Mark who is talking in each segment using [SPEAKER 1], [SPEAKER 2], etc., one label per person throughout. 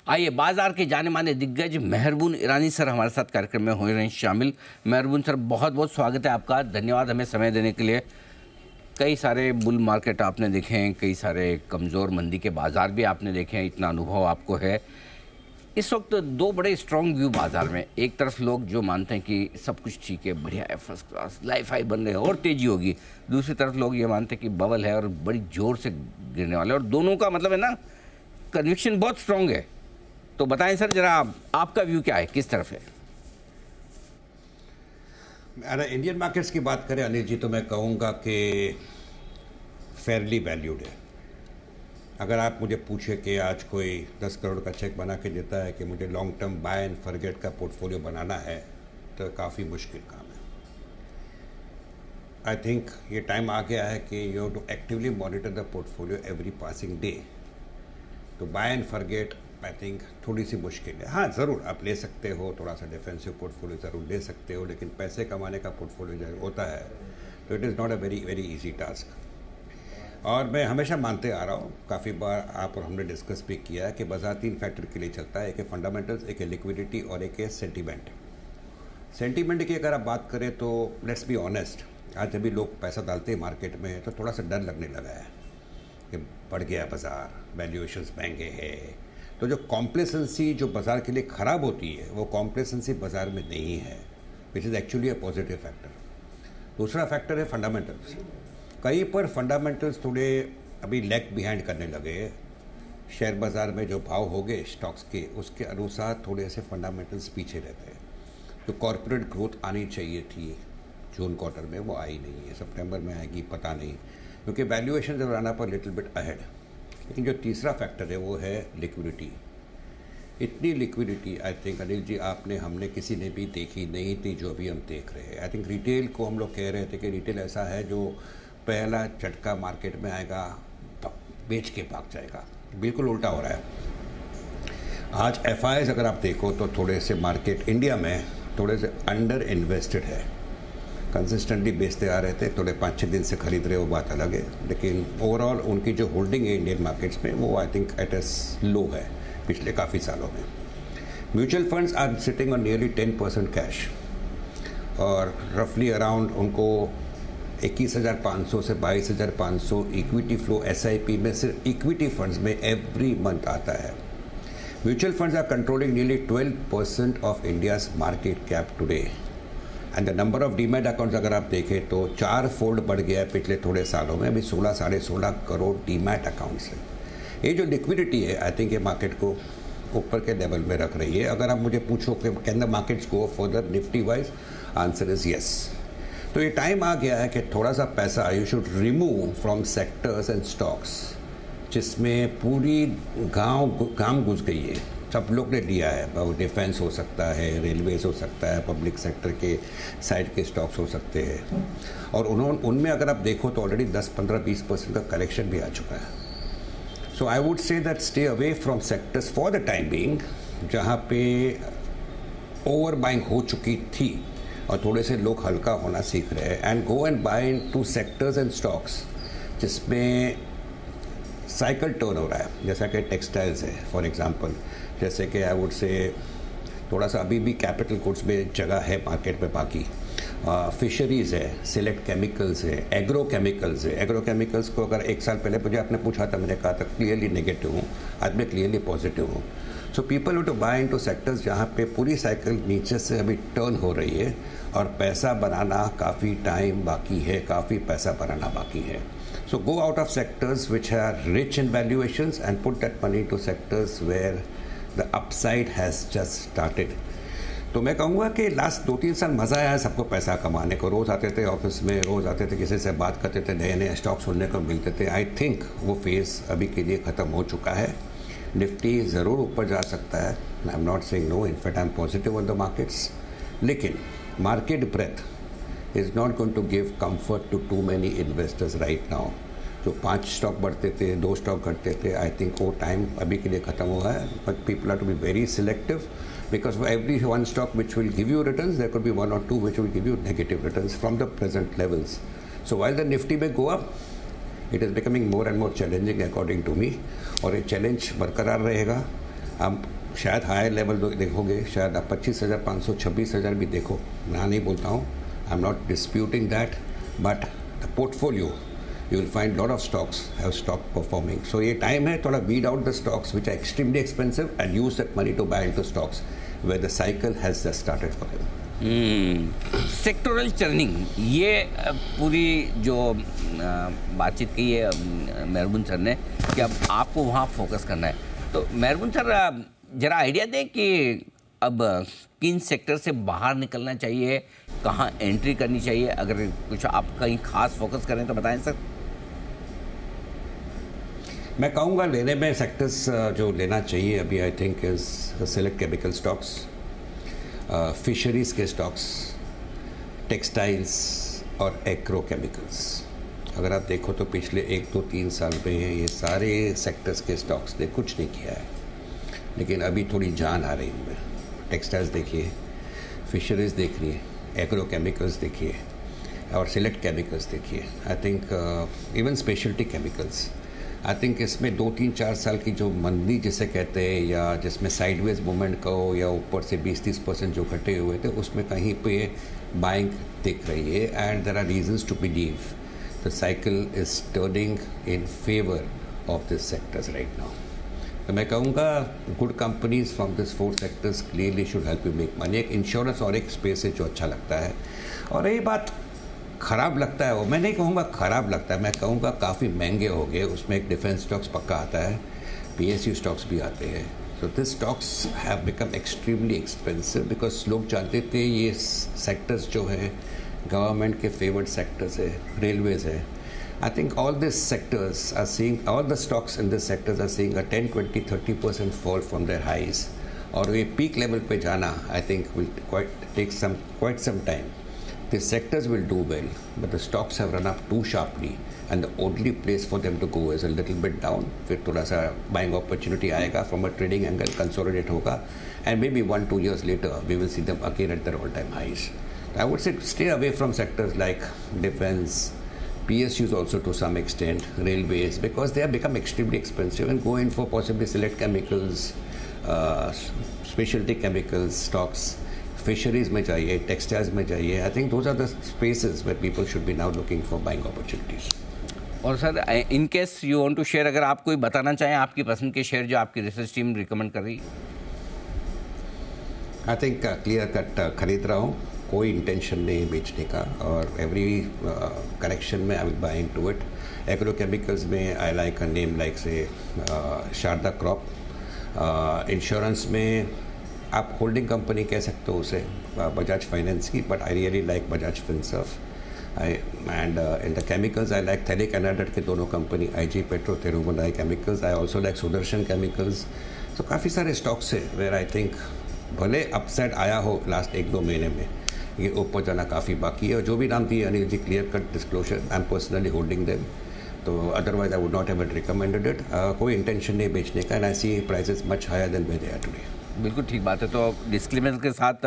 [SPEAKER 1] आइए, बाजार के जाने माने दिग्गज मेहरबून ईरानी सर हमारे साथ कार्यक्रम में हो रहे हैं शामिल। मेहरबून सर, बहुत बहुत स्वागत है आपका, धन्यवाद हमें समय देने के लिए। कई सारे बुल मार्केट आपने देखे हैं, कई सारे कमज़ोर मंदी के बाजार भी आपने देखे हैं, इतना अनुभव आपको है। इस वक्त दो बड़े स्ट्रॉन्ग व्यू बाजार में, एक तरफ लोग जो मानते हैं कि सब कुछ ठीक है, बढ़िया है, फर्स्ट क्लास लाइफ हाई बन रहे हैं और तेज़ी होगी, दूसरी तरफ लोग ये मानते हैं कि बबल है और बड़ी ज़ोर से गिरने वाले, और दोनों का मतलब है ना, कन्विक्शन बहुत स्ट्रॉन्ग है। तो बताएं सर जरा, आपका व्यू क्या है, किस तरफ है?
[SPEAKER 2] अगर इंडियन मार्केट्स की बात करें अनिल जी, तो मैं कहूँगा कि फेयरली वैल्यूड है। अगर आप मुझे पूछे कि आज कोई 10 करोड़ का चेक बना के देता है कि मुझे long term by and forget का पोर्टफोलियो बनाना है, तो काफ़ी मुश्किल काम है। आई थिंक ये टाइम आ गया है कि you have to actively monitor the portfolio every passing day. तो buy and forget I think थोड़ी सी मुश्किल है। हाँ, ज़रूर आप ले सकते हो, थोड़ा सा डिफेंसिव पोर्टफोलियो ज़रूर ले सकते हो, लेकिन पैसे कमाने का पोर्टफोलियो जो होता है तो it is not a very very easy task. और मैं हमेशा मानते आ रहा हूँ, काफ़ी बार आप और हमने डिस्कस भी किया है कि बाजार 3 फैक्टर के लिए चलता है, एक है फंडामेंटल्स, एक है लिक्विडिटी और एक है सेंटीमेंट। सेंटीमेंट की अगर आप बात करें तो लेट्स बी ऑनेस्ट, आज जब भी लोग पैसा डालते हैं मार्केट में तो थोड़ा सा डर लगने लगा है कि बढ़ गया बाज़ार, वैल्यूएशंस महंगे हैं। तो जो कॉम्प्लेसेंसी जो बाज़ार के लिए ख़राब होती है, वो कॉम्प्लेसेंसी बाज़ार में नहीं है, which is actually a positive factor. दूसरा फैक्टर है फंडामेंटल्स। कहीं पर फंडामेंटल्स थोड़े अभी लैग बिहाइंड करने लगे। शेयर बाज़ार में जो भाव हो गए स्टॉक्स के, उसके अनुसार थोड़े से फंडामेंटल्स पीछे रहते हैं। जो कॉर्पोरेट ग्रोथ आनी चाहिए थी जून क्वार्टर में, वो आई नहीं है। सितंबर में आएगी पता नहीं, क्योंकि वैल्यूएशन जब आना पर लिटिल बिट अहेड। लेकिन जो तीसरा फैक्टर है वो है लिक्विडिटी। इतनी liquidity I think Anil ji आपने हमने किसी ने भी देखी नहीं थी जो अभी हम देख रहे हैं। आई थिंक रिटेल को हम लोग कह रहे थे कि रिटेल ऐसा है जो पहला झटका मार्केट में आएगा, बेच के भाग जाएगा। बिल्कुल उल्टा हो रहा है। आज एफआईआईज अगर आप देखो तो थोड़े से मार्केट इंडिया में थोड़े से अंडर इन्वेस्टेड है। कंसिस्टेंटली बेचते आ रहे थे, थोड़े 5-6 दिन से खरीद रहे, वो बात अलग है। लेकिन ओवरऑल उनकी जो होल्डिंग है इंडियन मार्केट्स में, वो I think at its low है पिछले काफ़ी सालों में। Mutual funds are sitting on nearly 10% cash, और रफली अराउंड उनको 21,500 से 22,500 इक्विटी फ्लो एसआईपी में, सिर्फ इक्विटी फंड्स में एवरी मंथ आता है। Mutual funds are controlling nearly 12% of India's market cap today, and the number of demat accounts अगर आप देखें तो 4 फोल्ड बढ़ गया है पिछले थोड़े सालों में। अभी 16-16.5 करोड़ डीमैट अकाउंट्स हैं। ये जो लिक्विडिटी है आई थिंक ये मार्केट को ऊपर के लेवल में रख रही है। अगर आप मुझे पूछो कि can the markets go further Nifty wise, answer is yes. तो ये टाइम आ गया है कि थोड़ा सा पैसा you should remove from sectors and stocks जिसमें पूरी गांव घुस गई है, सब लोग ने लिया है। वो डिफेंस हो सकता है, रेलवेज हो सकता है, पब्लिक सेक्टर के साइड के स्टॉक्स हो सकते हैं, और उनमें अगर आप देखो तो ऑलरेडी 10-15-20% का कलेक्शन भी आ चुका है। So I would say that stay away from sectors for the time being जहाँ पे ओवर बाइंग हो चुकी थी और थोड़े से लोग हल्का होना सीख रहे हैं, and go and buy into sectors and stocks जिसमें साइकिल टर्न हो रहा है, जैसा कि टेक्सटाइल्स है फॉर एग्जांपल, जैसे कि आई वुड से थोड़ा सा अभी भी कैपिटल गुड्स में जगह है मार्केट में। बाकी फिशरीज़ है, सिलेक्ट केमिकल्स है, एग्रो केमिकल्स है। एग्रो केमिकल्स को अगर 1 साल पहले मुझे आपने पूछा था, मैंने कहा था क्लियरली नेगेटिव हूँ, आज मैं क्लियरली पॉजिटिव हूँ। So people to buy into sectors जहाँ पे पूरी साइकिल नीचे से अभी टर्न हो रही है, और पैसा बनाना काफ़ी टाइम बाकी है, काफ़ी पैसा बनाना बाकी है। So go out of sectors which are rich in valuations and put that money to sectors where the upside has just started. तो मैं कहूँगा कि लास्ट 2-3 साल मज़ा आया सबको पैसा कमाने को। रोज़ आते थे ऑफिस में, रोज़ आते थे, किसी से बात करते थे, नए नए स्टॉक सुनने को मिलते थे। आई थिंक वो फेज़ अभी के लिए ख़त्म हो चुका है। निफ्टी ज़रूर ऊपर जा सकता है, I am not saying no, in fact I am positive on the markets, लेकिन market breath is not going to give comfort to too many investors right now. जो 5 स्टॉक बढ़ते थे, 2 स्टॉक घटते थे, आई थिंक वो टाइम अभी के लिए ख़त्म हुआ है। But people are to be very selective, because for every 1 stock which will give you returns, there could be 1 or 2 which will give you negative returns from the present levels. So while the Nifty में go up, it is becoming more and more challenging according to me, और ये challenge बरकरार रहेगा। हम शायद higher level देखोगे, शायद आप 25,500 26,000 भी देखो, मैं नहीं बोलता हूँ, आई am not disputing that, but the portfolio you will find lot of stocks have stopped performing. So ये time है थोड़ा weed out the stocks which are extremely expensive and use that money to buy into stocks where the cycle has just started for them.
[SPEAKER 1] Sectoral churning, ये पूरी जो बातचीत की है मेहरबून sir ने कि अब आपको वहाँ फोकस करना है, तो मेहरबून सर ज़रा आइडिया दें कि अब किन सेक्टर से बाहर निकलना चाहिए, कहाँ एंट्री करनी चाहिए, अगर कुछ आप कहीं खास फोकस करें तो बताएं सर।
[SPEAKER 2] मैं कहूँगा लेने में सेक्टर्स जो लेना चाहिए अभी I think is select chemical stocks, fisheries के स्टॉक्स, टेक्सटाइल्स और एग्रो केमिकल्स। अगर आप देखो तो पिछले 1-2-3 साल में ये सारे सेक्टर्स के स्टॉक्स ने कुछ नहीं किया है, लेकिन अभी थोड़ी जान आ रही है। टेक्सटाइल्स देखिए, फिशरीज़ देखिए, एग्रो केमिकल्स देखिए और सिलेक्ट केमिकल्स देखिए। I think even speciality chemicals, I think इसमें 2-3-4 साल की जो मंदी जिसे कहते हैं या जिसमें साइडवेज मूवमेंट कहो या ऊपर से 20-30% जो घटे हुए थे, उसमें कहीं पे बाइंग दिख रही है and there are reasons to believe the cycle is turning in favour of this sectors right now. तो मैं कहूँगा good companies from this 4 sectors clearly should help you make money. एक इंश्योरेंस और एक स्पेस है जो अच्छा लगता है, और यही बात ख़राब लगता है वो मैं नहीं कहूँगा ख़राब लगता है, मैं कहूँगा काफ़ी महंगे हो गए। उसमें एक डिफेंस स्टॉक्स पक्का आता है, PSU स्टॉक्स भी आते हैं। So this stocks have become extremely expensive because लोग जानते थे ये सेक्टर्स जो है गवर्नमेंट के फेवर्ड सेक्टर्स है, रेलवेज़ है। I think all these sectors are seeing, all the stocks in these sectors are seeing a 10, 20, 30% fall from their highs. और ये peak level पे जाना I think will take quite some time. These sectors will do well, but the stocks have run up too sharply, and the only place for them to go is a little bit down. फिर थोड़ा सा buying opportunity आएगा from a trading angle, consolidate होगा, and maybe 1-2 years later we will see them again at their all-time highs. I would say stay away from sectors like defense, PSUs also to some extent, railways, because they have become extremely expensive, and go in for possibly select chemicals, specialty chemicals stocks, fisheries में चाहिए, textiles में चाहिए. I think those are the spaces where people should be now looking for buying opportunities.
[SPEAKER 1] और sir in case you want to share, अगर आप कोई बताना चाहें आपकी पसंद के शेयर जो आपकी रिसर्च टीम रिकमेंड कर रही है।
[SPEAKER 2] आई थिंक क्लियर कट खरीद रहा हूँ, कोई इंटेंशन नहीं बेचने का, और एवरी करेक्शन में I will buy into it. Agro chemicals में I like a name like say Sharda crop. Insurance में आप होल्डिंग कंपनी कह सकते हो उसे, बजाज फाइनेंस की, but I really like Bajaj Finserv. And in the chemicals I like phthalic anhydride के दोनों company, IG Petro, Tirumalai chemicals. I also like Sudarshan chemicals. तो काफ़ी सारे स्टॉक्स है वेयर आई थिंक भले अपसाइड आया हो लास्ट 1-2 महीने में, ये ऊपर जाना काफ़ी बाकी है। और जो भी नाम दिए Anil ji, clear cut disclosure, I am personally holding them, तो otherwise I would not have recommended it. कोई इंटेंशन नहीं बेचने का, and I see prices much higher than where they are today.
[SPEAKER 1] बिल्कुल ठीक बात है। तो डिस्क्लेमर के साथ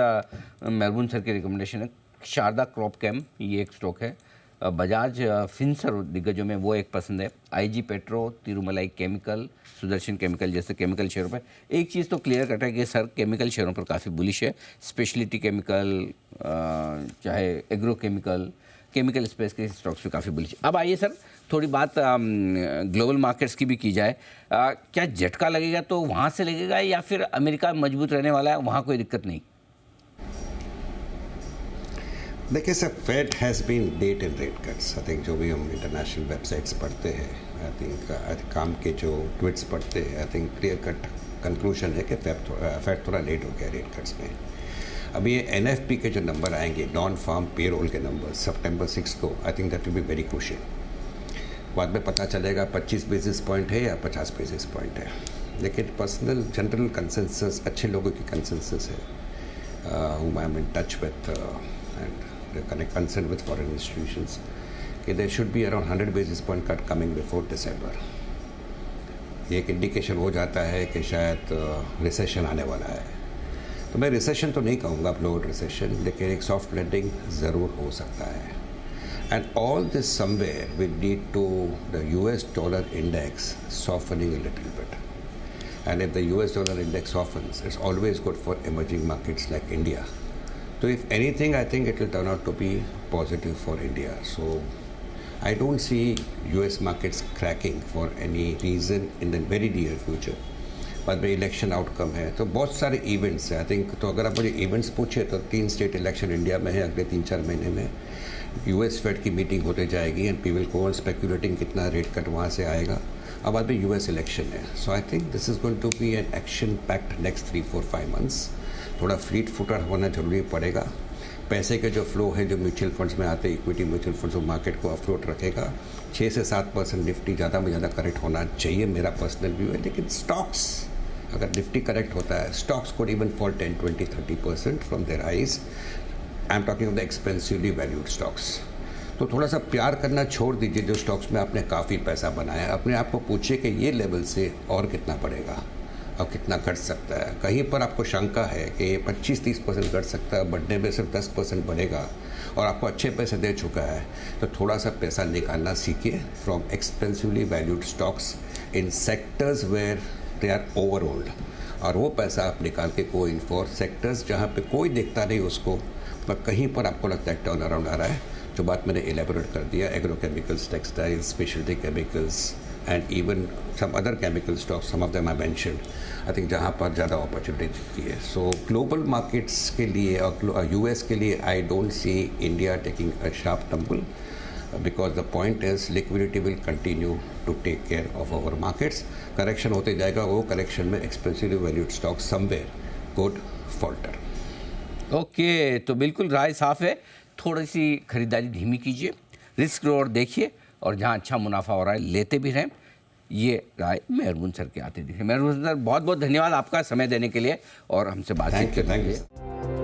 [SPEAKER 1] मेहरबून सर की रिकमेंडेशन है शारदा क्रॉप कैम, ये एक स्टॉक है। बजाज फिनसर्व दिग्गजों में वो एक पसंद है। IG Petro, Tirumalai chemical, Sudarshan chemical जैसे केमिकल शेयरों पर एक चीज़ तो क्लियर कट है कि सर केमिकल शेयरों पर काफ़ी बुलिश है। स्पेशलिटी केमिकल, चाहे एग्रो केमिकल, केमिकल स्पेस के स्टॉक्स पे काफ़ी बुलिश। अब आइए सर थोड़ी बात ग्लोबल मार्केट्स की भी की जाए। क्या झटका लगेगा तो वहाँ से लगेगा या फिर अमेरिका मजबूत रहने वाला है, वहाँ कोई दिक्कत नहीं?
[SPEAKER 2] देखिए sir, Fed has been late in rate cuts. I think जो भी हम इंटरनेशनल वेबसाइट्स पढ़ते हैं, आई थिंक काम के जो ट्वीट्स पढ़ते हैं, I think clear cut conclusion है कि फेड थोड़ा लेट हो गया रेट कट्स में। अभी ये NFP के जो नंबर आएंगे, नॉन फार्म पेरोल के नंबर, सितंबर 6 को, I think that will be very crucial. बाद में पता चलेगा 25 बेसिस पॉइंट है या 50 बेसिस पॉइंट है, लेकिन पर्सनल जनरल कंसेंसस, अच्छे लोगों की कंसेंसस है whom I am in touch with and they connect concerned with foreign institutions, कि there should be around 100 basis point cut coming before December। ये एक इंडिकेशन हो जाता है कि शायद रिसेशन आने वाला है। तो मैं रिसेशन तो नहीं कहूँगा, अपलोड रिसेशन, लेकिन एक सॉफ्ट लैंडिंग ज़रूर हो सकता है। And all this somewhere will lead to the US dollar index softening a little bit. and if the US dollar index softens, it's always good for emerging markets like India. So if anything, I think it will turn out to be positive for India. So I don't see US markets cracking for any reason in the very near future. बाद में election outcome है तो बहुत सारे events हैं I think. तो अगर आप मुझे इवेंट्स पूछे तो 3 स्टेट इलेक्शन इंडिया में है अगले 3-4 महीने में. US फेड की मीटिंग होते जाएगी एंड पीपल को स्पेकुलेटिंग कितना रेट कट वहाँ से आएगा. अब बाद में US इलेक्शन है. So I think this is going to be an action packed next 3-4-5 months. थोड़ा फ्लीट फुटर होना जरूरी पड़ेगा. पैसे के जो फ्लो है जो म्यूचुअल फंड्स में आते हैं इक्विटी म्यूचुअल फंड्स वो मार्केट को अफ्लोट रखेगा. 6 से 7% निफ्टी ज़्यादा में ज़्यादा करेक्ट होना चाहिए मेरा पर्सनल व्यू है. लेकिन स्टॉक्स अगर निफ्टी करेक्ट होता है stocks could even fall 10-20-30% from their highs. I am talking of the expensively valued stocks. तो थोड़ा सा प्यार करना छोड़ दीजिए जो स्टॉक्स में आपने काफ़ी पैसा बनाया. अपने आप को पूछिए कि ये लेवल से और कितना बढ़ेगा और कितना घट सकता है. कहीं पर आपको शंका है कि 25-30% घट सकता है बढ़ने में सिर्फ 10% बढ़ेगा और आपको अच्छे पैसे दे चुका है तो थोड़ा सा पैसा निकालना सीखिए from expensively valued stocks in sectors where they are overowned. और वो पैसा आप निकाल के गो इन फॉर सेक्टर्स जहाँ पे कोई देखता नहीं उसको पर कहीं पर आपको लगता है टर्न अराउंड आ रहा है. जो बात मैंने एलेबोरेट कर दिया agrochemicals textiles speciality chemicals and even some other chemical stocks, some of them I mentioned, I think जहाँ पर ज़्यादा अपॉर्चुनिटी दिखती है. सो ग्लोबल मार्केट्स के लिए और US के लिए I don't see India taking a sharp tumble because the point is liquidity will continue to take care of our markets. Correction होते जाएगा वो करेक्शन में expensively valued stock somewhere could falter.
[SPEAKER 1] Okay, तो बिल्कुल राय साफ है. थोड़ी सी खरीदारी धीमी कीजिए, रिस्क रिवॉर्ड देखिए और जहाँ अच्छा मुनाफा हो रहा है लेते भी रहें. ये राय मेहरबून सर के आते दिखे. मेहरबून सर बहुत बहुत धन्यवाद आपका समय देने के लिए और हमसे बातचीत करने के लिए.